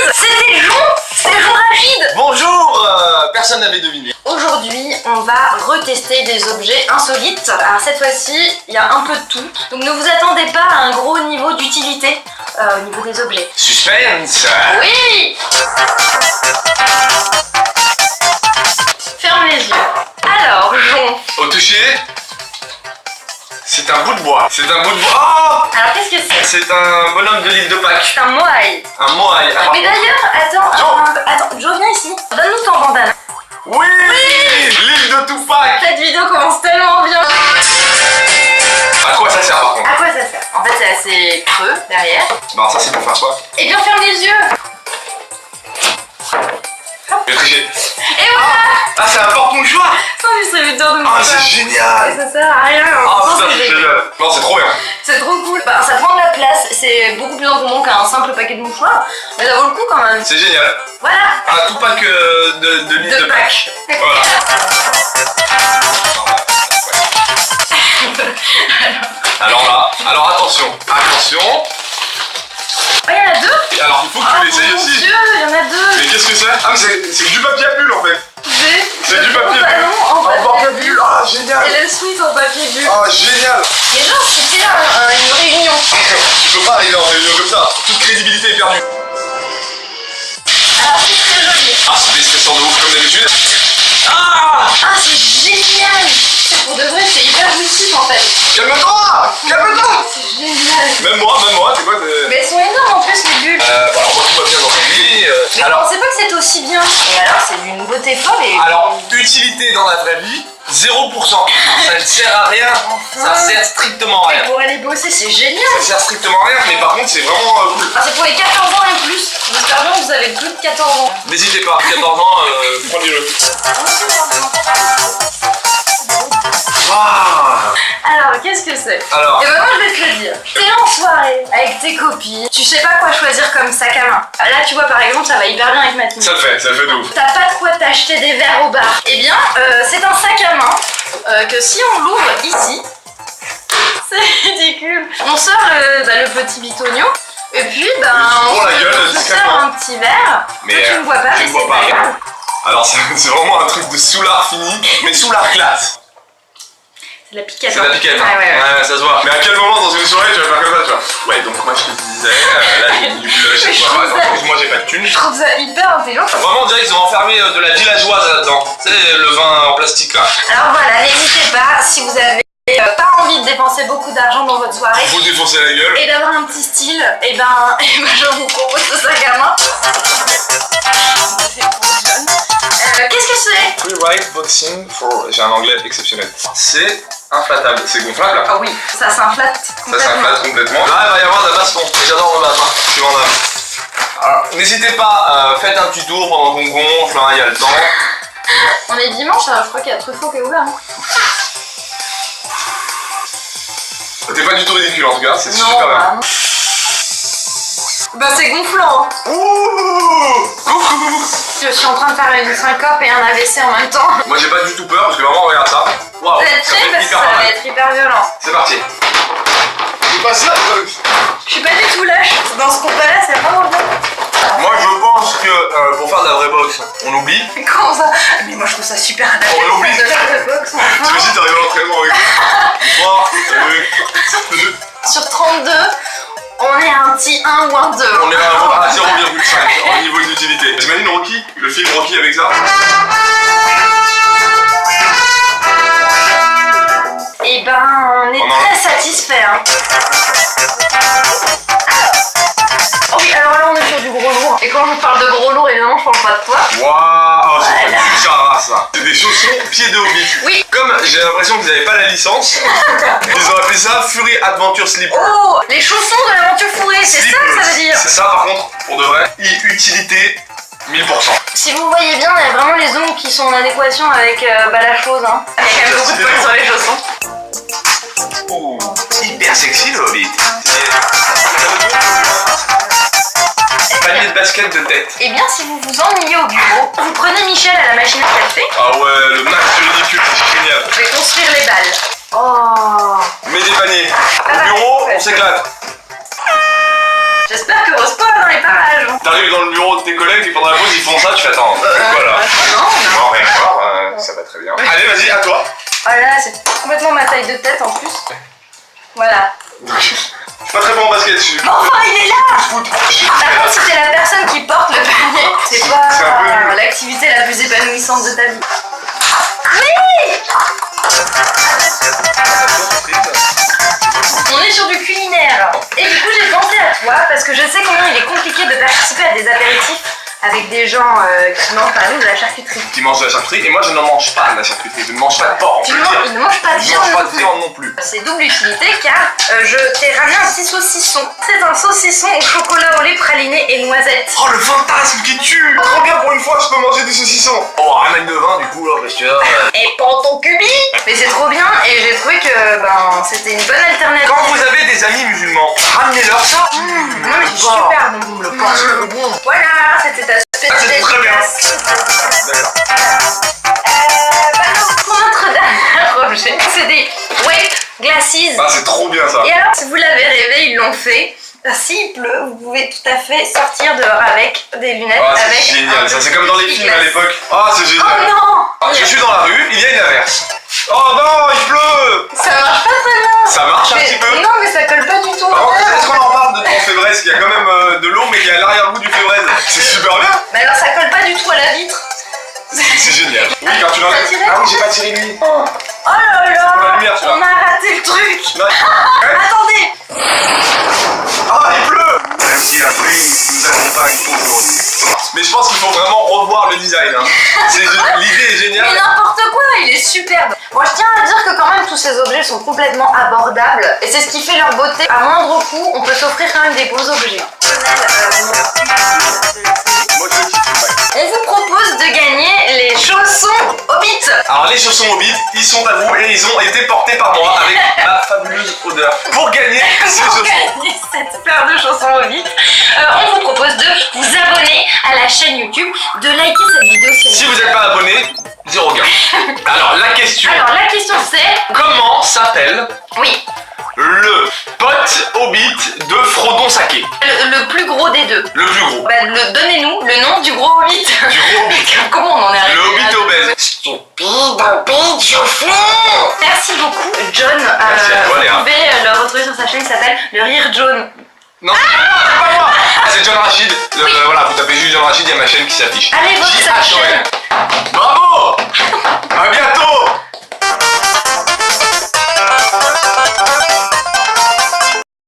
surprise! C'était Jon Rachid! Bonjour, personne n'avait deviné. Aujourd'hui, on va retester des objets insolites. Alors cette fois-ci, il y a un peu de tout. Donc ne vous attendez pas à un gros niveau d'utilité au niveau des objets. Suspense! Oui! Ferme les yeux. Alors, Jon. Au toucher, c'est un bout de bois. C'est un bout de bois. Oh, Alors qu'est-ce que c'est? c'est un bonhomme de l'île de Pâques. C'est un moai. Un moai. Mais d'ailleurs, attends, Jo, viens ici. Donne-nous ton bandana. Oui, l'île de Tupac. Cette vidéo commence tellement bien. À quoi ça sert par contre? À quoi ça sert? En fait, c'est assez creux derrière. Non, ça c'est pour faire quoi? Et bien, ferme les yeux. Je vais tricher. Et voilà. Ah, c'est un porte-mouchoir. Oh, je serais dur de me Ah, faire. c'est génial. Ça sert à rien. Ah, putain, c'est génial. Non, c'est trop bien. C'est trop cool. Bah, ça prend de la place. C'est beaucoup plus encombrant qu'un simple paquet de mouchoirs. Mais ça vaut le coup quand même. C'est génial. Voilà. Un Tupac de l'île de Pâques. Voilà. Alors attention. Oh, il y en a deux. Alors il faut que tu l'essayes Mon aussi. Dieu, il y en a deux. Mais qu'est-ce que c'est? Ah, mais c'est du papier à bulle en fait. C'est du papier à bulle. En papier à bulle. Ah, génial. Et le sweat en papier bulle. Ah, génial. Mais genre, c'était une réunion. Tu peux pas arriver en réunion comme ça. Toute crédibilité est perdue. Alors, c'est très joli. Ah, c'est stressant de ouf comme d'habitude. Ah, Ah, c'est génial. Pour de vrai, c'est hyper jouissif en fait. calme-toi. C'est génial. Même moi, c'est quoi Mais elles sont énormes en plus, les bulles. Bah, on voit tout va bien dans cette vie. Mais je pensais pas que c'était aussi bien. Et alors, c'est d'une beauté folle et... Alors, utilité dans la vraie vie, 0%. Ça ne sert à rien. Ça sert strictement à rien. pour aller bosser, c'est génial. Ça sert strictement à rien, mais par contre, c'est vraiment cool. Ah, c'est pour les 14 ans et plus. J'espère bien que vous avez plus de 14 ans. N'hésitez pas, 14 ans, prenez-le. Ah. Alors, qu'est-ce que c'est? Alors. Et ben moi, je vais te le dire. T'es en soirée avec tes copines, tu sais pas quoi choisir comme sac à main. Là, tu vois, par exemple, ça va hyper bien avec ma tenue. Ça le fait de ouf. T'as pas de quoi t'acheter des verres au bar. Eh bien, c'est un sac à main que si on l'ouvre ici, c'est ridicule. On sort le petit bitonio. Et puis, on se sert un petit verre. Mais que tu ne vois pas, mais c'est pas grave. Alors, c'est vraiment un truc de soulard fini, mais soulard classe. C'est de la piquette. C'est de la piquette, hein. Ouais, ça se voit. Mais à quel moment dans une soirée tu vas faire comme ça, tu vois? Ouais, donc moi je te disais, là j'ai du blush, moi j'ai pas de thune. Je trouve ça hyper intelligent. Vraiment, on dirait qu'ils ont enfermé de la villageoise là-dedans. Tu sais, le vin en plastique là. Alors voilà, n'hésitez pas, si vous avez pas envie de dépenser beaucoup d'argent dans votre soirée Vous défoncez la gueule. et d'avoir un petit style, et ben je vous propose ce sac à main. Qu'est-ce que c'est? Free ride boxing for. J'ai un anglais exceptionnel. C'est inflatable, c'est gonflable. Ah oui, ça s'inflate Ça complètement. s'inflate complètement. Là, il va y avoir de la baston. Et j'adore le battre. C'est mon âme. Alors, n'hésitez pas, faites un petit tour pendant qu'on gonfle, il y a le temps. On est dimanche, alors je crois qu'il y a Truffaut qui est ouvert. Hein. T'es pas du tout ridicule en tout cas, c'est Non, super bien. bah non. Bah c'est gonflant. Hein. Ouh, coucou. Je suis en train de faire une syncope et un AVC en même temps. Moi j'ai pas du tout peur parce que vraiment regarde ça. Waouh, Vous êtes ça prêts fait parce que hyper ça va mal. être hyper violent. C'est parti. C'est pas ça. Je suis pas du tout lâche. Dans ce combat-là, c'est vraiment bien. Moi je pense que pour faire de la vraie boxe, on oublie. Comment ça? Mais moi je trouve ça super adapté. On l'oublie. De faire de boxe. Tu me dis t'arrives à l'entraînement avec 3, 2, Sur 32, on est un petit 1 ou un 2. on est à 0,5 en niveau d'utilité. T'imagines Rocky, le film Rocky avec ça? Et ben on est très satisfait. Hein. Oh oui, alors là on est sur du gros lourd. Et quand je parle de gros lourd, évidemment je parle pas de poids. Waouh, c'est Voilà. pas du chara ça. C'est des chaussons pieds de hobbit. Oui. Comme j'ai l'impression que vous n'avez pas la licence, ils ont appelé ça Fury Adventure Slipper. Oh, les chaussons de l'aventure fourrée, c'est ça que ça veut dire. C'est ça par contre, pour de vrai. Utilité 1000%. Si vous voyez bien, il y a vraiment les ongles qui sont en adéquation avec la chose. Hein. Il y a quand même beaucoup de poils sur les chaussons. Oh, hyper sexy le hobbit. Panier de basket de tête. Eh bien, si vous vous ennuyez au bureau, vous prenez Michel à la machine à café. Ah ouais, le max de ridicule, c'est génial. Je vais construire les balles. Oh. Mets des paniers. Au bureau, on s'éclate. J'espère que Rose pas dans les parages. T'arrives dans le bureau de tes collègues et pendant la pause ils font ça, tu fais attends, voilà. Non. Bon, rien à voir, ça va très bien. Allez, vas-y, à toi. Voilà, c'est complètement ma taille de tête en plus. Voilà. Je suis pas très bon en basket, je suis. Enfin, il est là. Par contre, si t'es la personne qui porte le panier, c'est pas l'activité la plus épanouissante de ta vie. Oui. On est sur du culinaire. Et du coup, j'ai pensé à toi parce que je sais combien il est compliqué de participer à des apéritifs avec des gens qui mangent par exemple de la charcuterie. Qui mange de la charcuterie et moi je ne mange pas de la charcuterie, je ne mange pas de porc. Il ne mange pas de Je ne mange pas de viande non plus. C'est double utilité car je t'ai ramené un petit saucisson. C'est un saucisson au chocolat au lait praliné et noisette. Oh le fantasme qui tue. Trop bien pour une fois, je peux manger des saucissons. Oh, ramène de vin du coup là, parce que Et prends ton cubi. Mais c'est trop bien et j'ai trouvé que c'était une bonne alternative. quand vous avez des amis musulmans, ramenez-leur ça. Non mais c'est super bon. Le pain c'est bon. Voilà, c'était ta spécialité. Ah, c'est très bien. Pour notre dernier objet, c'est des White Glasses. Ah c'est trop bien ça. Et alors, si vous l'avez rêvé, ils l'ont fait. S'il pleut, vous pouvez tout à fait sortir dehors avec des lunettes. Ah avec c'est génial, ça c'est comme dans les films à l'époque. Ah c'est génial. Oh non. Ah, je suis dans la rue, il y a une averse. Oh non, il pleut. Ça marche pas très bien. Ça marche un petit peu. Non mais ça colle pas du tout. Alors, est-ce qu'on en parle de ton févresse? Il y a quand même de l'eau mais il y a l'arrière-goût du févresse. C'est super bien. Mais alors ça colle pas du tout à la vitre. C'est génial. Oui, quand tu l'enlèves. Ah oui, j'ai pas tiré lui. Oh là là. pour la lumière, ça. On a raté le truc. Non. Attendez. Ah, il pleut. Même si la pluie nous accompagne aujourd'hui. Mais je pense qu'il faut vraiment revoir le design. Hein. L'idée est Mais géniale. n'importe quoi, il est superbe. Bon, je tiens à dire que quand même tous ces objets sont complètement abordables et c'est ce qui fait leur beauté. À moindre coût, on peut s'offrir quand même des beaux objets. Moi je kiffe pas. On vous propose de gagner les chaussons Hobbit. Alors les chaussons Hobbit, ils sont à vous et ils ont été portés par moi avec ma fabuleuse odeur. Pour gagner ces Pour chaussons. gagner cette paire de chaussons Hobbit, on vous propose de vous abonner à la chaîne YouTube, de liker cette vidéo Si vous n'êtes pas abonné, 0 gain. Alors la question c'est... comment s'appelle Oui, le pote Hobbit de Frodon Sake? le plus gros des deux. Le plus gros. Bah, donnez-nous le nom du gros Hobbit. Du gros Hobbit. Comment on en est arrivé Le Hobbit là obèse. Stupide Hobbit, je fais. Merci beaucoup, John. Merci à toi, vous Léa. pouvez le retrouver sur sa chaîne qui s'appelle Le Rire John. Non, c'est pas moi. Ah, c'est John Rachid. Voilà, vous tapez juste John Rachid, il y a ma chaîne qui s'affiche. Allez, votre JHON. chaîne. Bravo. À bientôt.